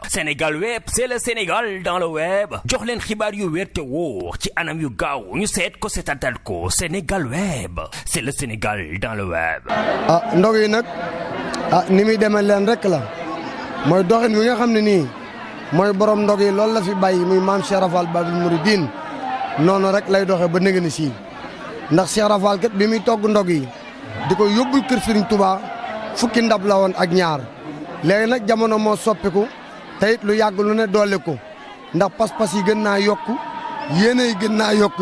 Sénégal Web, c'est le Sénégal dans le web jox leen xibaar yu wér te wóor ci anam yu gaaw ñu seet ko seetatal ko Sénégal Web, c'est le Sénégal dans le web. ndog yi nag ni muy demee leen rek la mooy doxin wi nga xam ne nii mooy borom ndog yi loolu la fi bàyyi muy maam Cheikh Rafal Babil Mouridine noonu rek lay doxee ba nëgë ni sii ndax Cheikh Rafal kat bi muy togg ndog yi di ko yóbbul kër Serigne Touba fukki ndab la woon ak ñaar léegi nag jamono moo soppiku te it lu yàgg lu ne doole ko ndax pas-pas yi gën naa yokku yéene yi gën naa yokk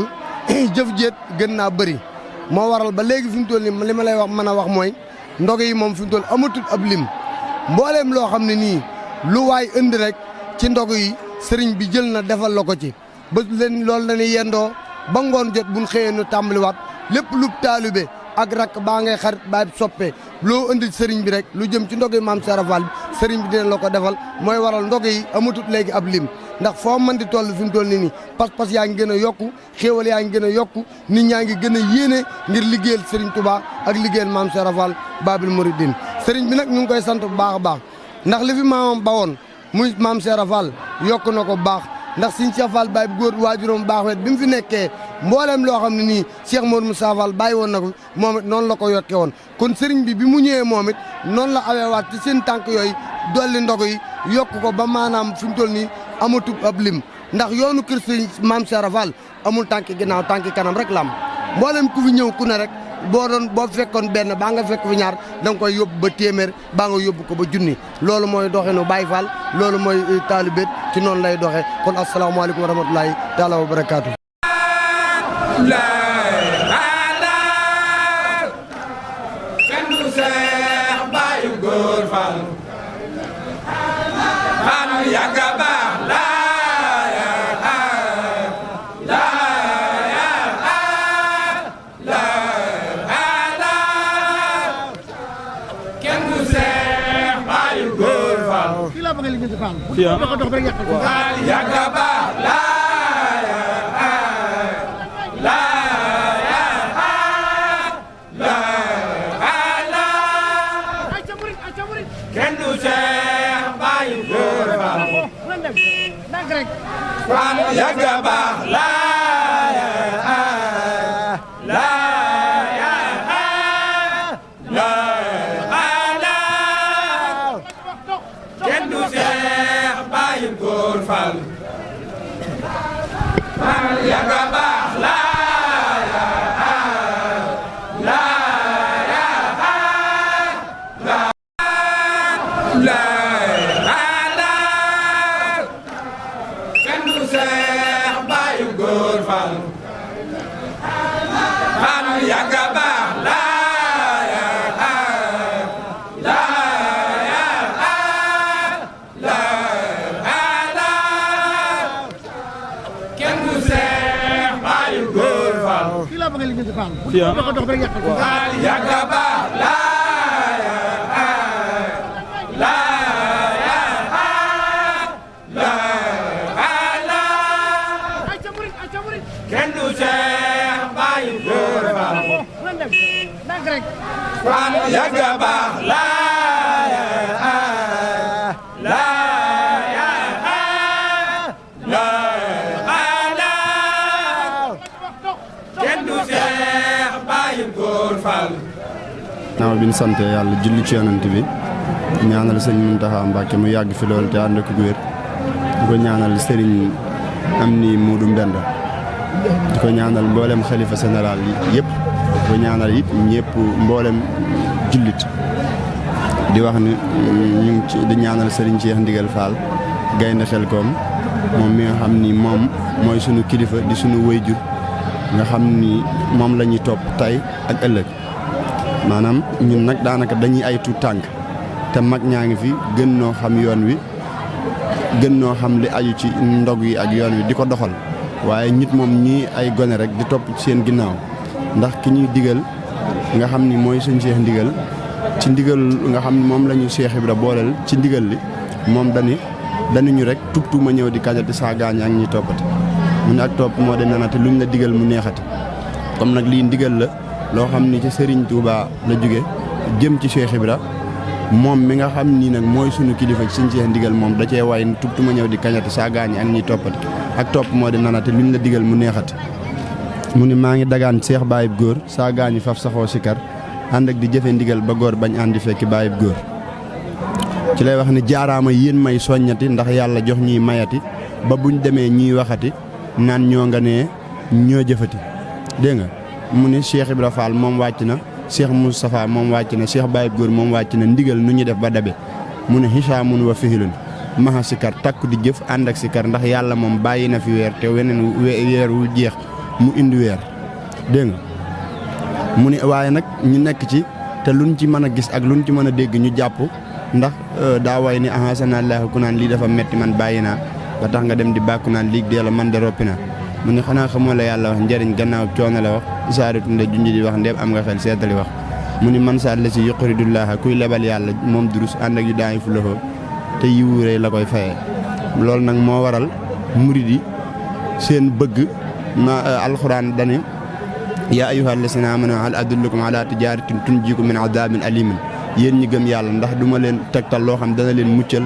jëf jéet gën naa bëri moo waral ba léegi fi mu toll nii li ma lay wax mën a wax mooy ndog yi moom fi mu toll amatul ab lim mbooleem loo xam ne nii lu waay indi rek ci ndog yi sëriñ bi jël na defal la ko ci ba leen loolu la ñuy yendoo ba ngoon jot buñ xëyee nu tàmbaliwaat lépp lu taalibe ak rakk baa ngay xarit baa soppe loo indi sëriñ bi rek lu jëm ci ndog yi maam Cheikh Rafal bi sëriñ bi dina la ko defal mooy waral ndog yi amatut léegi ab lim ndax foo mën di toll fi mu toll nii pas-pas yaa ngi gën a yokku xéewal yaa ngi gën a yokku nit ñaa ngi gën a yéene ngir liggéeyal sëriñ Touba ak liggéeyal maam Cheikh Rafal Babil Mouridine sëriñ bi nag ñu ngi koy sant bu baax a baax ndax li fi maamam bawoon muy maam Cheikh Rafal yokk na ko bu baax ndax Sëriñ Cheikh Fall Baye góor waajuram baax wet bi mu fi nekkee mboolem loo xam ne nii Cheikh Modou Moussa Fall bàyyi woon na ko moom it noonu la ko yokkee woon kon sëriñ bi mu ñëwee moom it noonu la aweewaat ci seen tànk yooyu dolli ndog yi yokk ko ba maanaam fi mu toll nii amatul ab lim ndax yoonu kër sëriñ maam Cheikh Rafal amul tànki ginnaaw tànki kanam rek la am mboolem ku fi ñëw ku ne rek boo fekkoon benn baa nga fekk fi ñaar da nga koy yóbbu ba téeméer baa nga yóbbu ko ba junni loolu mooy doxinu Baye Fall loolu mooy taalibét ci noonu lay doxee kon asalaamaaleykum wa rahmatulahi taala wa barakaatu. naaw bi ñu sant yàlla julli ci yonent bi ñaanal sëñ Mountakha Mbacké mu yàgg fi loolu te ànd ak wér di ko ñaanal sëriñ Amni Modou Mbenda di ko ñaanal mboolem xalifa général yi yëpp di ko ñaanal it ñëpp mboolem jullit di wax ni ñu ngi ci di ñaanal sëriñ Cheikh Ndigal Fall gaynde Xelkom moom mi nga xam ni moom mooy sunu kilifa di sunu wayjur nga xam ni moom la ñuy topp tey ak ëllëg maanaam ñun nag daanaka dañuy ay tuut tànk te mag ñaa ngi fi gën noo xam yoon wi gën noo xam li aju ci ndog yi ak yoon wi di ko doxal waaye nit moom ñii ay gone rek di topp ci seen ginnaaw ndax ki ñuy digal nga xam ni mooy sëñ Cheikh Ndigal ci ndigal nga xam ni moom la ñu Cheikh Ibra booleel ci ndigal li moom dañuñu rek tubtu ma ñëw di kajati saa gaañ ak ñuy toppati mu ne ak topp moo de nanate luñ la digal mu neexati comme nag lii ndigal la loo xam ni ci Serigne Touba la jóge jëm ci Cheikh Ibra moom mi nga xam nii nag mooy sunu kilifa ci sëñ Cheikh ndigal moom da cee way tubtuma ñëw di kañati saa gaañi ak ñiy toppati ak topp moo di nanate luñ la digal mu neexati mu ni maa ngi dagaan Cheikh baayib góor saa gaañi faf saxoo sikar ànd ak di jëfe ndigal ba góor bañ àndi fekki baayib góor ci lay wax ni jaaraama yéen may soññati ndax yàlla jox ñuy mayati ba buñ demee ñuy waxati naan ñoo nga nee ñoo jëfati dégg nga mu ni Cheikh Ibra Fall moom wàcc na Cheikh Moustapha moom wàcc na Cheikh baayib góor moom wàcc na ndigal nu ñu def ba dabe mu ne hisaamun wa fihilun maxa sikar takku di jëf ànd ak sikar ndax yàlla moom bàyyi na fi weer te weneen weer wu jeex mu indi weer dégg nga mu ne waaye nag ñu nekk ci te luñ ci mën a gis ak luñ ci mën a dégg ñu jàpp ndax daa way ni ahasanallahu ku naan lii dafa metti man bàyyi naa ba tax nga dem di bàkku naan liig dee la man de roppi naa mu ne xanaa xamoo la yàlla wax njëriñ gannaaw coono la wax isaaratu nde junj di wax ndéem am nga xel seetali wax mu ni man saat la si yuqridullaha kuy lebal yàlla moom durus ànd ak yu daañu fu loxo te yiwu rëy la koy fayee loolu nag moo waral murid yi seen bëgg alxuraan dane yaa ayyuhal lazina amanu hal adullukum ala tijaratin tunjiikum min adabin alimin yéen ñi gëm yàlla ndax duma leen tegtal loo xam dana leen muccal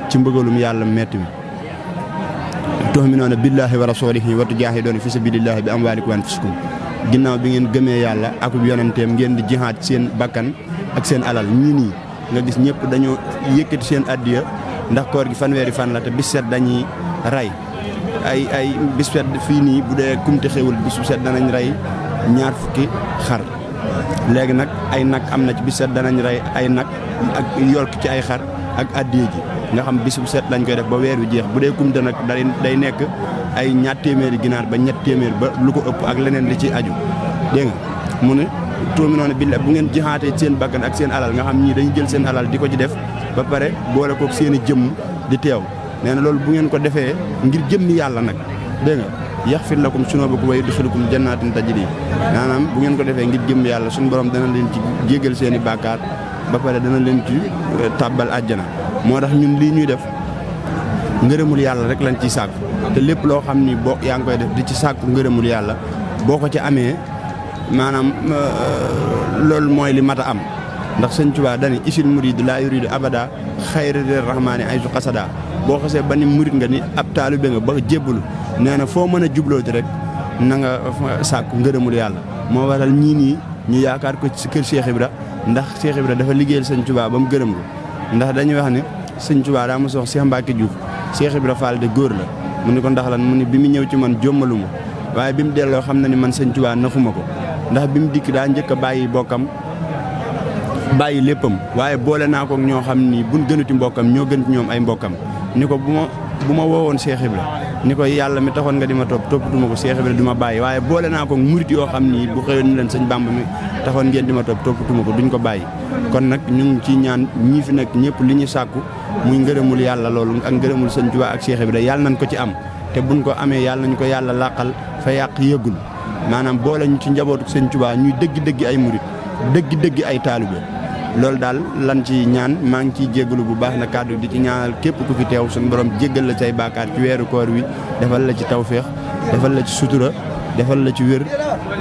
ci mbëgalum yàlla metti mi tu'minuuna billaahi wa rasuulihi wa tujaahiduuna fi sabilillahi bi amwaalikum wa anfusikum ginnaaw bi ngeen gëmee yàlla ak yonenteem ngeen di jihaad seen bakkan ak seen alal ñii nii nga gis ñëpp dañoo yëkkati seen addiya ndax koor gi fanweeri fan la te bis set dañuy rey ay bis set fii nii bu dee kumte xewul bis set danañ rey 20 xar léegi nag ay nag am na ci bis set danañ rey ay nag ak yolk ci ay xar ak addiya ji nga xam bis bu set lañ koy def ba weer wi jeex bu dee kumte nag day nekk ay 2 téeméeri ginaar ba 3 téeméer ba lu ko ëpp ak leneen li ci aju dégg nga mu ne tu'minuuna billaahi bu ngeen jihaatee seen bakkan ak seen alal nga xam ñii dañu jël seen alal di ko ci def ba pare boole kook seen i jëmm di teew nee na loolu bu ngeen ko defee ngir jëmmi yàlla nag dégg nga yaxfir lakum sunuubakum wa yudxilukum jannaatin tajri maanaam bu ngeen ko defee ngir jëmmi yàlla suñu borom dana leen ci jéggal seen i bàkkaar ba pare dana leen ci tàbbal àjjana moo tax ñun lii ñuy def ngërëmul yàlla rek lañ ciy sàkku te lépp loo xam ni boo yaa ngi koy def di ci sàkku ngërëmul yàlla boo ko ci amee maanaam loolu mooy li mat a am ndax sëñ Tuubaa dani isil muriid laa yuriidu abada xayra rahmaani aysu xasada boo xasee ba ni murid nga ni ab taalibe nga ba jébbalu nee na foo mën a jublooti rek na nga sàkku ngërëmul yàlla moo waral ñii nii ñu yaakaar ko ci kër Cheikh Ibra ndax Cheikh Ibra dafa liggéeyal sëñ Tuubaa ba mu gërëm ko ndax dañuy wax ne sëñ Tuubaa daa mos a wax Cheikh Mbacke Diouf Cheikh Ibra Fall de góor la mu ni ko ndax lan mu ni bi mu ñëw ci man jommalu ma waaye bi mu delloo xam na ni man sëñ Tuubaa naxuma ko ndax bi mu dikk daa njëkk a bàyyi bokkam bàyyi léppam waaye boole naa ko ñoo xam ni buñ gënuti mbokkam ñoo gën ci ñoom ay mbokkam ni ko bu ma woowoon Cheikh Ibra ni ko yàlla mi taxoon nga di ma toppatuma ko Cheikh Ibra du ma bàyyi waaye boole naa ko murit yoo xam ni bu xëyoon ni leen sëñ Bàmba mi taxoon ngeen di ma toppatuma ko duñ ko bàyyi kon nag ñu ngi ci ñaan ñii fi nekk ñëpp li ñu sàkku muy ngërëmul yàlla loolu ak ngërëmul sëñ Tuubaa ak Cheikh Ibra yàlla nañ ko ci am te buñ ko amee yàlla nañ ko yàlla làqal fa yàq yëggul maanaam boole ñu ci njabootu sëñ Tuubaa ñuy dëgg-dëgg ay murit dëgg-dëgg ay taalibe loolu daal lan ci ñaan maa ngi ciy jéggalu bu baax na kàddu di ci ñaanal képp ku fi teew suñu borom jéggal la say baakaar ci weeru koor wi defal la ci tawféex defal la ci sutura defal la ci wér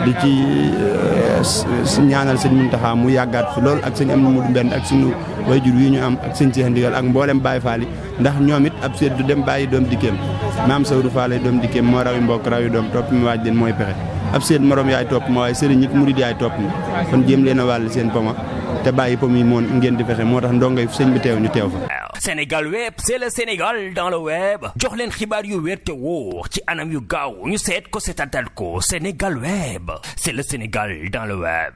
di ci ñaanal sëñ Muntaxa mu yàggaat fi lool ak sëñ am na mu benn ak suñu wayjur wi ñu am ak sëñ Seex Ndigal ak mboolem Baay Faal yi ndax ñoom it ab seet du dem bàyyi doom dikkeem maam Sawru Faal doom dikkeem moo rawi mbokk rawi doom topp mi waaj leen mooy pexe ab seet morom yaay topp ma waaye sëriñ it murid yaay topp mi kon jéem leen a wàll seen poma te bàyyi pom yi moon ngeen di fexe moo tax ndongay sëñ bi teew ñu teew fa. Sénégal web c'est le Sénégal dans le web jox leen xibaar yu wér te wóor ci anam yu gaaw ñu seet ko seetatal ko Sénégal web c'est le Sénégal dans le web.